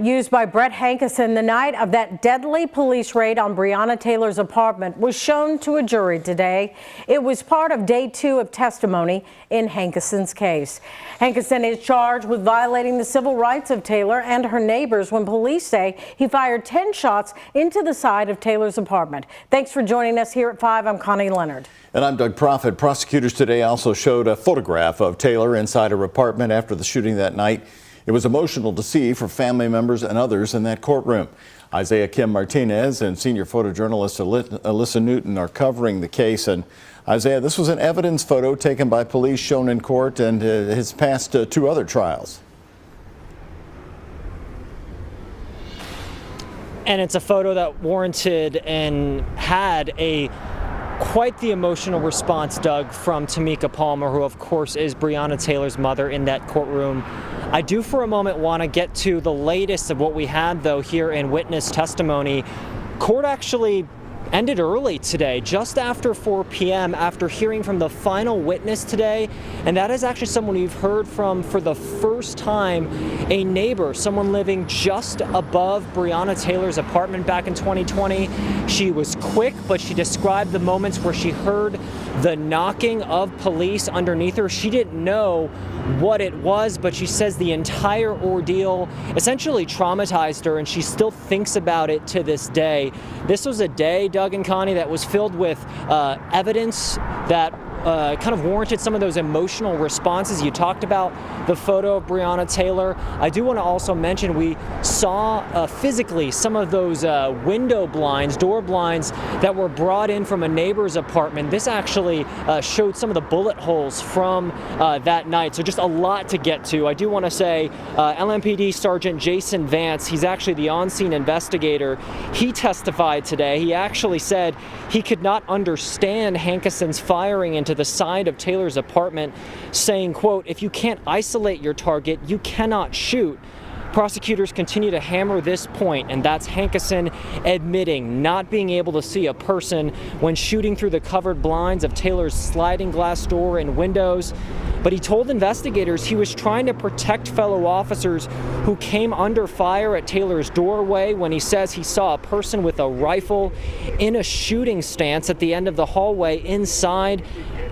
Used by Brett Hankerson the night of that deadly police raid on Breonna Taylor's apartment was shown to a jury today. It was part of day 2 of testimony in Hankerson's case. Hankerson is charged with violating the civil rights of Taylor and her neighbors when police say he fired 10 shots into the side of Taylor's apartment. Thanks for joining us here at 5. I'm Connie Leonard. And I'm Doug Proffitt. Prosecutors today also showed a photograph of Taylor inside her apartment after the shooting that night. It was emotional to see for family members and others in that courtroom. Isaiah Kim Martinez and senior photojournalist Alyssa Newton are covering the case. And Isaiah, this was an evidence photo taken by police shown in court and has passed 2 other trials. And it's a photo that warranted and had quite the emotional response, Doug, from Tamika Palmer, who of course is Breonna Taylor's mother in that courtroom. I do for a moment want to get to the latest of what we had, though, here in witness testimony. Court actually ended early today, just after 4 p.m. after hearing from the final witness today, and that is actually someone we've heard from for the first time, a neighbor, someone living just above Breonna Taylor's apartment back in 2020. She was quick, but she described the moments where she heard the knocking of police underneath her. She didn't know what it was, but she says the entire ordeal essentially traumatized her, and she still thinks about it to this day. This was a day, Doug and Connie, that was filled with evidence that kind of warranted some of those emotional responses. You talked about the photo of Breonna Taylor. I do want to also mention we saw physically some of those window blinds, door blinds that were brought in from a neighbor's apartment. This actually showed some of the bullet holes from that night. So just a lot to get to. I do want to say LMPD Sergeant Jason Vance, he's actually the on-scene investigator. He testified today. He actually said he could not understand Hankerson's firing into the side of Taylor's apartment, saying, quote, "If you can't isolate your target, you cannot shoot." Prosecutors continue to hammer this point, and that's Hankerson admitting not being able to see a person when shooting through the covered blinds of Taylor's sliding glass door and windows. But he told investigators he was trying to protect fellow officers who came under fire at Taylor's doorway when he says he saw a person with a rifle in a shooting stance at the end of the hallway inside.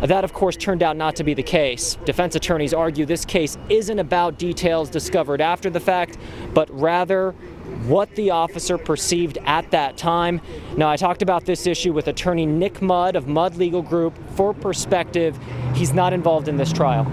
That, of course, turned out not to be the case. Defense attorneys argue this case isn't about details discovered after the fact, but rather what the officer perceived at that time. Now, I talked about this issue with attorney Nick Mudd of Mudd Legal Group. For perspective, he's not involved in this trial.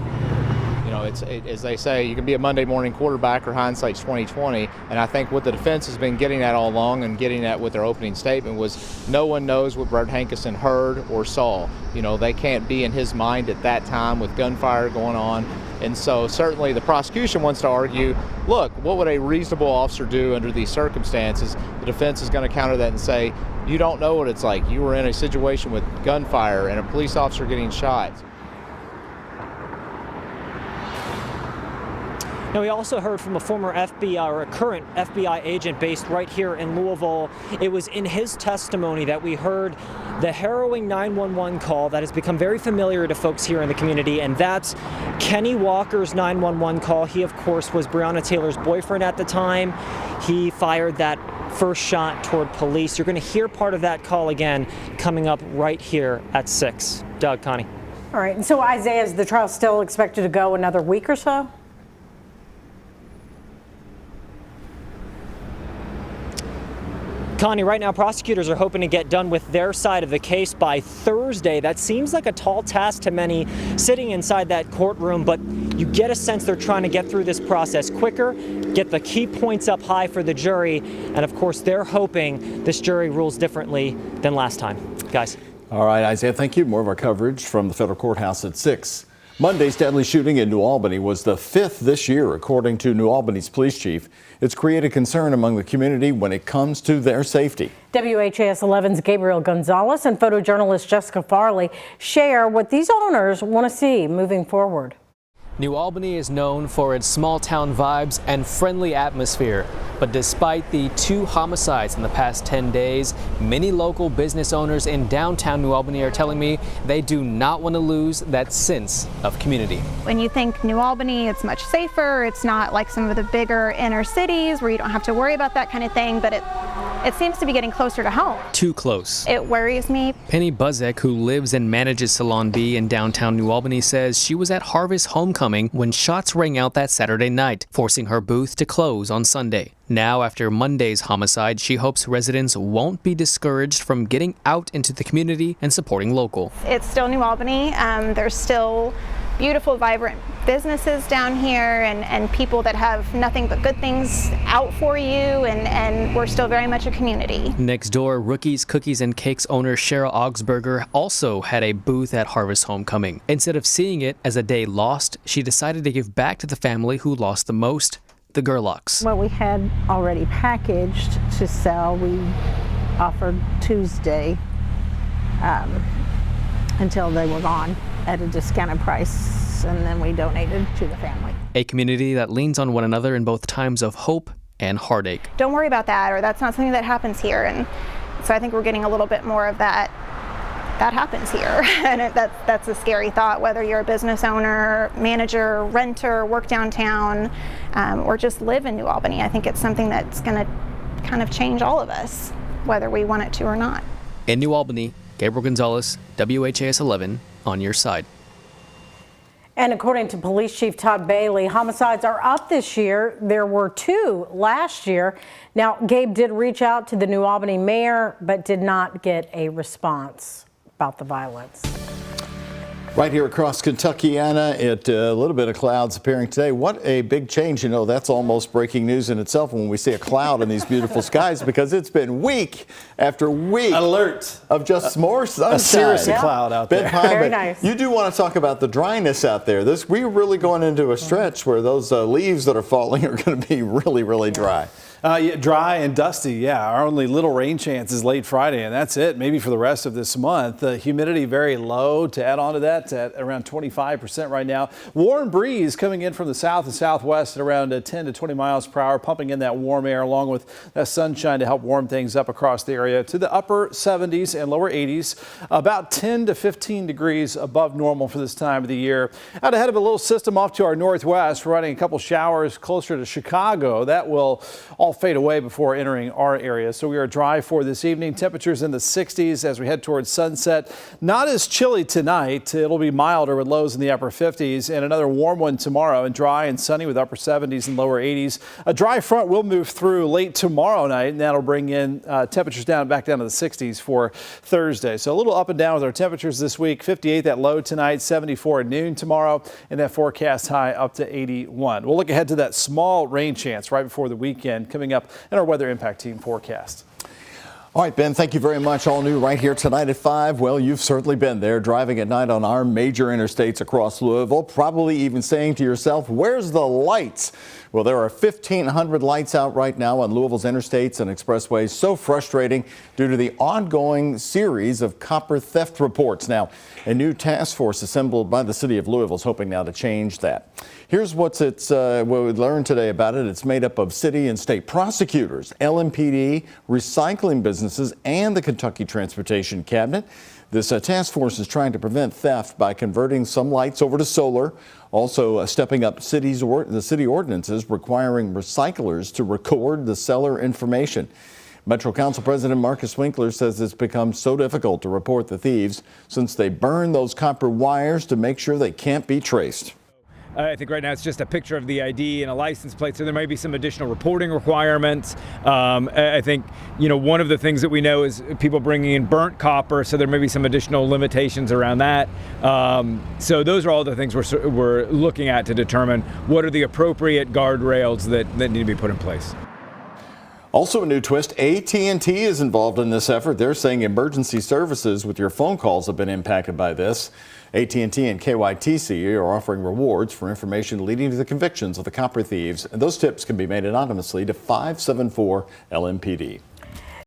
You know, as they say, you can be a Monday morning quarterback or hindsight's 20/20, and I think what the defense has been getting at all along and getting at with their opening statement was no one knows what Brett Hankerson heard or saw. You know, they can't be in his mind at that time with gunfire going on. And so certainly the prosecution wants to argue, look, what would a reasonable officer do under these circumstances? The defense is going to counter that and say, you don't know what it's like. You were in a situation with gunfire and a police officer getting shot. Now, we also heard from a former FBI or a current FBI agent based right here in Louisville. It was in his testimony that we heard the harrowing 911 call that has become very familiar to folks here in the community, and that's Kenny Walker's 911 call. He, of course, was Breonna Taylor's boyfriend at the time. He fired that first shot toward police. You're going to hear part of that call again coming up right here at 6. Doug, Connie. All right. And so, Isaiah, is the trial still expected to go another week or so? Connie, right now prosecutors are hoping to get done with their side of the case by Thursday. That seems like a tall task to many sitting inside that courtroom, but you get a sense they're trying to get through this process quicker, get the key points up high for the jury, and of course they're hoping this jury rules differently than last time. Guys. All right, Isaiah, thank you. More of our coverage from the federal courthouse at 6. Monday's deadly shooting in New Albany was the 5th this year, according to New Albany's police chief. It's created concern among the community when it comes to their safety. WHAS11's Gabriel Gonzalez and photojournalist Jessica Farley share what these owners want to see moving forward. New Albany is known for its small town vibes and friendly atmosphere, But despite the 2 homicides in the past 10 days, many local business owners in downtown New Albany are telling me they do not want to lose that sense of community. When you think New Albany, it's much safer. It's not like some of the bigger inner cities where you don't have to worry about that kind of thing, but it seems to be getting closer to home. Too close. It worries me. Penny Buzek, who lives and manages Salon B in downtown New Albany, says she was at Harvest Homecoming when shots rang out that Saturday night, forcing her booth to close on Sunday. Now, after Monday's homicide, she hopes residents won't be discouraged from getting out into the community and supporting local. It's still New Albany. There's still beautiful, vibrant businesses down here and people that have nothing but good things out for you, and we're still very much a community. Next door, Rookies Cookies and Cakes owner Cheryl Augsburger also had a booth at Harvest Homecoming. Instead of seeing it as a day lost, she decided to give back to the family who lost the most, the Gerlachs. What we had already packaged to sell, we offered Tuesday until they were gone at a discounted price, and then we donated to the family. A community that leans on one another in both times of hope and heartache. Don't worry about that, or that's not something that happens here. And so I think we're getting a little bit more of that. That happens here, and that's a scary thought, whether you're a business owner, manager, renter, work downtown, or just live in New Albany. I think it's something that's going to kind of change all of us, whether we want it to or not. In New Albany, Gabriel Gonzalez, WHAS11, on your side. And according to Police Chief Todd Bailey, homicides are up this year. There were 2 last year. Now, Gabe did reach out to the New Albany mayor, but did not get a response about the violence. Right here across Kentucky, Anna, a little bit of clouds appearing today. What a big change. You know, that's almost breaking news in itself when we see a cloud in these beautiful skies, because it's been week after week alert of just more sunshine. A serious cloud out there. Very nice. You do want to talk about the dryness out there. We're really going into a stretch where those leaves that are falling are going to be really, really dry. Yeah, dry and dusty, yeah. Our only little rain chance is late Friday, and that's it, maybe for the rest of this month. The humidity very low. To add on to that, at around 25% right now. Warm breeze coming in from the south and southwest at around 10 to 20 miles per hour, pumping in that warm air along with that sunshine to help warm things up across the area to the upper 70s and lower 80s, about 10 to 15 degrees above normal for this time of the year. Out ahead of a little system off to our northwest, we're running a couple showers closer to Chicago. That will all fade away before entering our area. So we are dry for this evening. Temperatures in the 60s as we head towards sunset. Not as chilly tonight. It'll be milder with lows in the upper 50s, and another warm one tomorrow, and dry and sunny with upper 70s and lower 80s. A dry front will move through late tomorrow night, and that'll bring in temperatures back down to the 60s for Thursday. So a little up and down with our temperatures this week. 58 that low tonight, 74 at noon tomorrow, and that forecast high up to 81. We'll look ahead to that small rain chance right before the weekend coming up in our Weather Impact Team forecast. All right, Ben, thank you very much. All new right here tonight at 5. Well, you've certainly been there driving at night on our major interstates across Louisville, probably even saying to yourself, where's the lights? Well, there are 1,500 lights out right now on Louisville's interstates and expressways. So frustrating due to the ongoing series of copper theft reports. Now, a new task force assembled by the city of Louisville is hoping now to change that. Here's what we learned today about it. It's made up of city and state prosecutors, LMPD, recycling businesses, and the Kentucky Transportation Cabinet. This task force is trying to prevent theft by converting some lights over to solar, also stepping up the city ordinances requiring recyclers to record the seller information. Metro Council President Marcus Winkler says it's become so difficult to report the thieves since they burn those copper wires to make sure they can't be traced. I think right now it's just a picture of the ID and a license plate, so there may be some additional reporting requirements. I think, one of the things that we know is people bringing in burnt copper, so there may be some additional limitations around that. So those are all the things we're looking at to determine what are the appropriate guardrails that need to be put in place. Also a new twist, AT&T is involved in this effort. They're saying emergency services with your phone calls have been impacted by this. AT&T and KYTC are offering rewards for information leading to the convictions of the copper thieves. And those tips can be made anonymously to 574 LMPD.